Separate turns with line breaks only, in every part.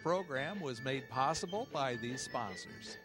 program was made possible by these sponsors.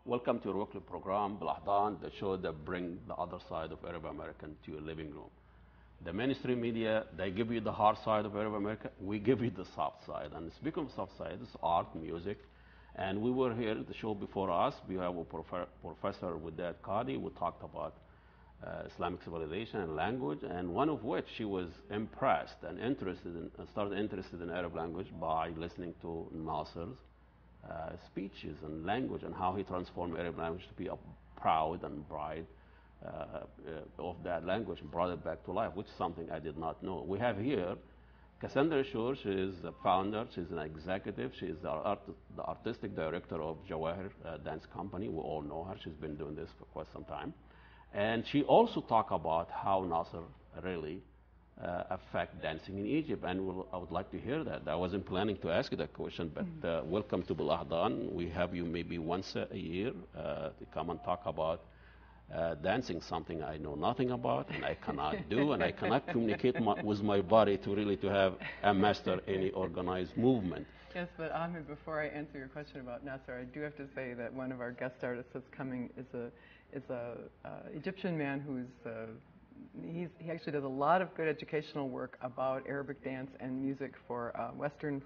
Welcome to our weekly program, BelAhdan, the show that brings the other side of Arab American to your living room. The mainstream media, they give you the hard side of Arab America. We give you the soft side. And speaking of soft side, it's art, music. And we were here at the show before us. We have a professor with that Qadi. We talked about Islamic civilization and language, and one of which she was impressed and started interested in Arab language by listening to Nasser's speeches and language and how he transformed Arab language to be a proud and pride of that language and brought it back to life, which is something I did not know. We have here Casandra Shore. She is the founder, she's an executive, she is the artistic director of Jawahir Dance Company. We all know her, she's been doing this for quite some time. And she also talked about how Nasser really affect dancing in Egypt, and I would like to hear that. I wasn't planning to ask you that question, but welcome to BelAhdan. We have you maybe once a year to come and talk about dancing, something I know nothing about, and I cannot do, and I cannot communicate with my body to have a master any organized movement.
Yes, but Ahmed, before I answer your question about Nasser, I do have to say that one of our guest artists that's coming is a Egyptian man who's he actually does a lot of good educational work about Arabic dance and music for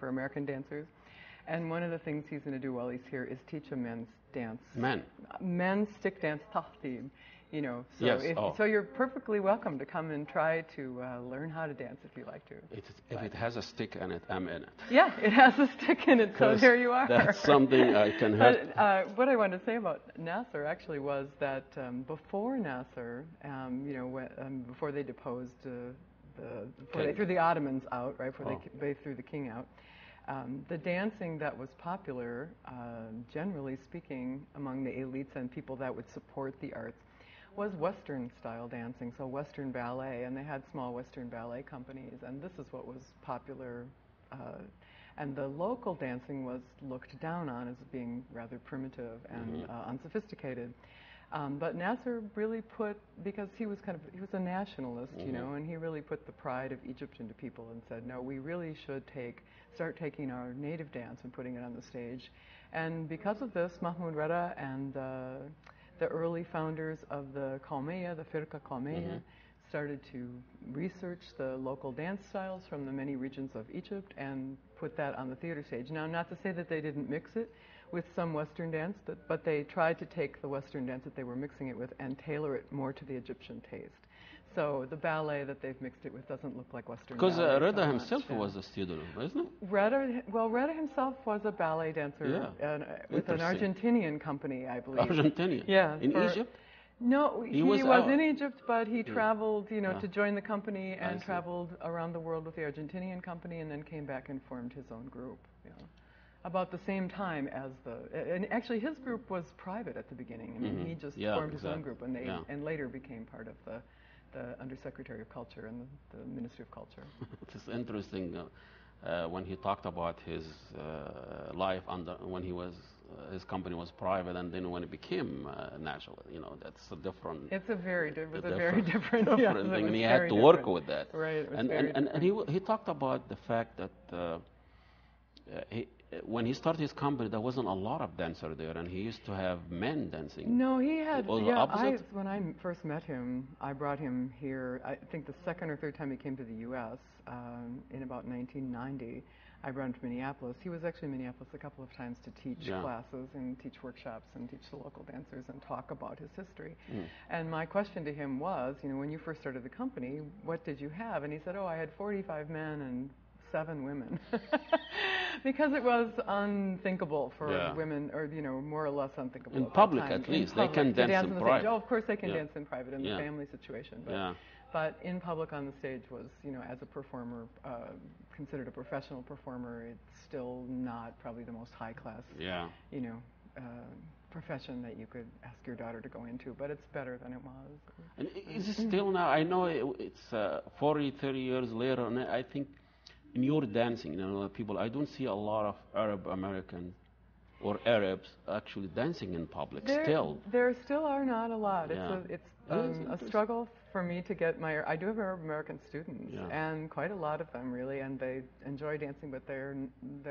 American dancers. And one of the things he's going to do while he's here is teach a men's dance. Men's stick dance, tahtib. You know, so,
yes.
So you're perfectly welcome to come and try to learn how to dance if you like to.
If it has a stick in it, I'm in it.
Yeah, it has a stick in it, so there you are.
That's something I can help.
But, what I wanted to say about Nasser actually was that before Nasser, before they deposed, before they threw the Ottomans out, right, before they threw the king out, the dancing that was popular, generally speaking, among the elites and people that would support the arts, was Western-style dancing, so Western ballet, and they had small Western ballet companies, and this is what was popular. And the local dancing was looked down on as being rather primitive and unsophisticated. But Nasser really because he was a nationalist, you know, and he really put the pride of Egypt into people and said, no, we really should start taking our native dance and putting it on the stage. And because of this, Mahmoud Reda and the early founders of the Qawmiya, the Firqa Qawmiya, started to research the local dance styles from the many regions of Egypt and put that on the theater stage. Now, not to say that they didn't mix it with some Western dance, but they tried to take the Western dance that they were mixing it with and tailor it more to the Egyptian taste. So the ballet that they've mixed it with doesn't look like Western ballet.
Because Reda himself was a student, isn't he?
Reda himself was a ballet dancer with an Argentinian company, I believe.
Argentinian?
Yeah.
In Egypt?
No, he was in Egypt, but he traveled, to join the company and traveled around the world with the Argentinian company and then came back and formed his own group. About the same time as and actually his group was private at the beginning. I mean, he just formed his own group and later became part of the Undersecretary of Culture and the Ministry of Culture.
It's interesting. when he talked about his life under when he was his company was private, and then when it became national. You know, that's a different.
It's a very different,
different
yeah,
thing, and he had to work with that.
Right.
And he talked about the fact that when he started his company, there wasn't a lot of dancers there, and he used to have men dancing.
No, he had.
Yeah,
when I first met him, I brought him here. I think the second or third time he came to the U.S. In about 1990. I brought him to Minneapolis. He was actually in Minneapolis a couple of times to teach classes and teach workshops and teach the local dancers and talk about his history. And my question to him was, you know, when you first started the company, what did you have? And he said, oh, I had 45 men and 7 women. Because it was unthinkable for women, or, you know, more or less unthinkable.
In public, at least. They can dance in private.
Oh, of course they can dance in private in the family situation. But in public on the stage was, you know, as a performer, considered a professional performer, it's still not probably the most high-class, you know, profession that you could ask your daughter to go into, but it's better than it was.
And is it still now? I know it's 40, 30 years later, and I think in your dancing, you know, people, I don't see a lot of Arab Americans or Arabs actually dancing in public still.
There still are not a lot. It's a struggle for me to get my. I do have Arab American students, and quite a lot of them really, and they enjoy dancing, but they're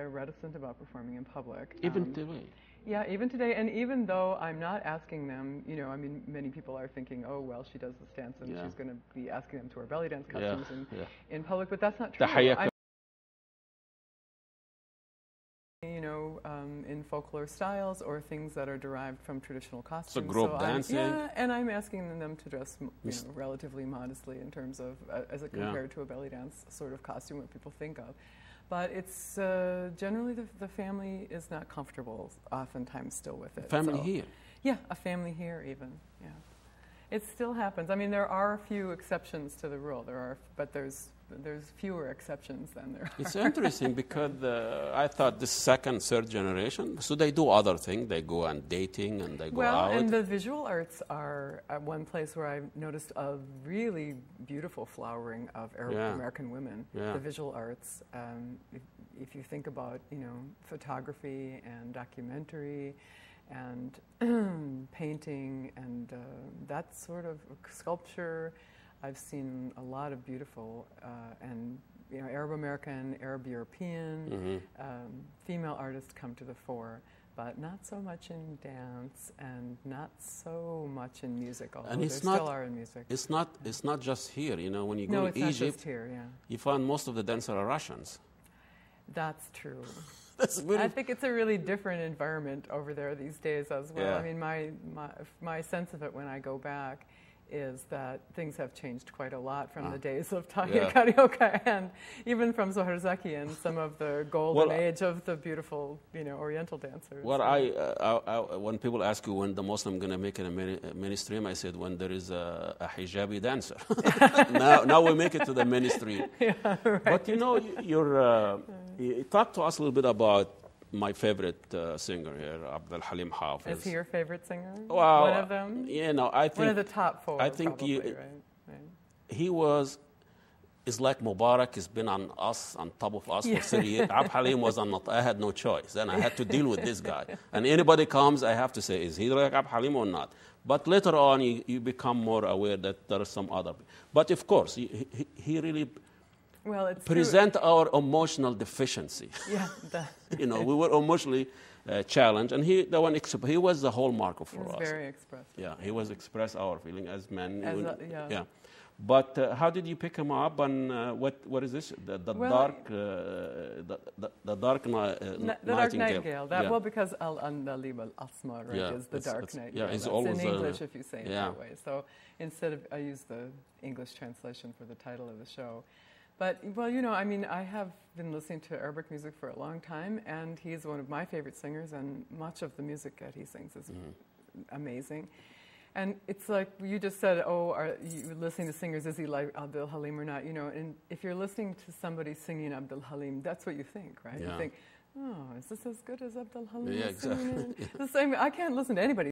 reticent about performing in public.
Even today.
Yeah, even today, and even though I'm not asking them, you know, I mean, many people are thinking, oh, well, she does this dance, and she's going to be asking them to wear belly dance costumes in public, but that's not true. You know, in folklore styles or things that are derived from traditional costumes.
So group dancing.
And I'm asking them to dress, you know, relatively modestly in terms of, as it compared to a belly dance sort of costume, what people think of. But it's generally the family is not comfortable oftentimes still with it.
Family here?
Yeah, a family here even, It still happens. I mean, there are a few exceptions to the rule. But there's fewer exceptions than there are.
It's interesting because I thought the second, third generation, so they do other things. They go on dating and they go out.
Well, and the visual arts are one place where I've noticed a really beautiful flowering of Arab American women. The visual arts. If you think about, you know, photography and documentary and painting and that sort of sculpture, I've seen a lot of beautiful and, you know, Arab American, Arab European female artists come to the fore, but not so much in dance and not so much in music, although there still are in music.
It's not just here, you know, when you go to Egypt,
not just here,
you find most of the dancers are Russians.
That's true.
I
think it's a really different environment over there these days as well. I mean, my sense of it when I go back is that things have changed quite a lot from the days of Tahir Carioca and even from Zohar Zaki and some of the golden age of the beautiful, you know, Oriental dancers.
Well, when people ask you when the Muslim going to make it a mainstream, I said when there is a hijabi dancer. now we make it to the mainstream.
Right.
But you know, you talk to us a little bit about my favorite singer here, Abdul Halim Hafiz.
Is he your favorite singer?
Well,
one of them?
You know, I think
one of the top 4.
I think
probably,
he is like Mubarak. He's been on top of us for 30 years. Abdul Halim was I had no choice. Then I had to deal with this guy. And anybody comes, I have to say, is he like Abdul Halim or not? But later on, you become more aware that there are some other. But of course, he really.
Well, it's
present our emotional deficiency.
Yeah,
you know, we were emotionally challenged, and he was the hallmark for us.
He was very expressive.
Yeah, he was express our feeling as men.
Yeah.
But how did you pick him up, and what is this? The dark nightingale.
Well, because Al-Andalib al-Asmar is the dark night.
Yeah, it's
always in English if you say it that way. So instead of, I use the English translation for the title of the show. But, well, you know, I mean, I have been listening to Arabic music for a long time, and he's one of my favorite singers, and much of the music that he sings is amazing. And it's like you just said, oh, are you listening to singers, is he like Abdul Halim or not? You know, and if you're listening to somebody singing Abdul Halim, that's what you think, right?
Yeah.
You think, oh, is this as good as Abdul Halim?
Yeah, exactly.
The same, I can't listen to anybody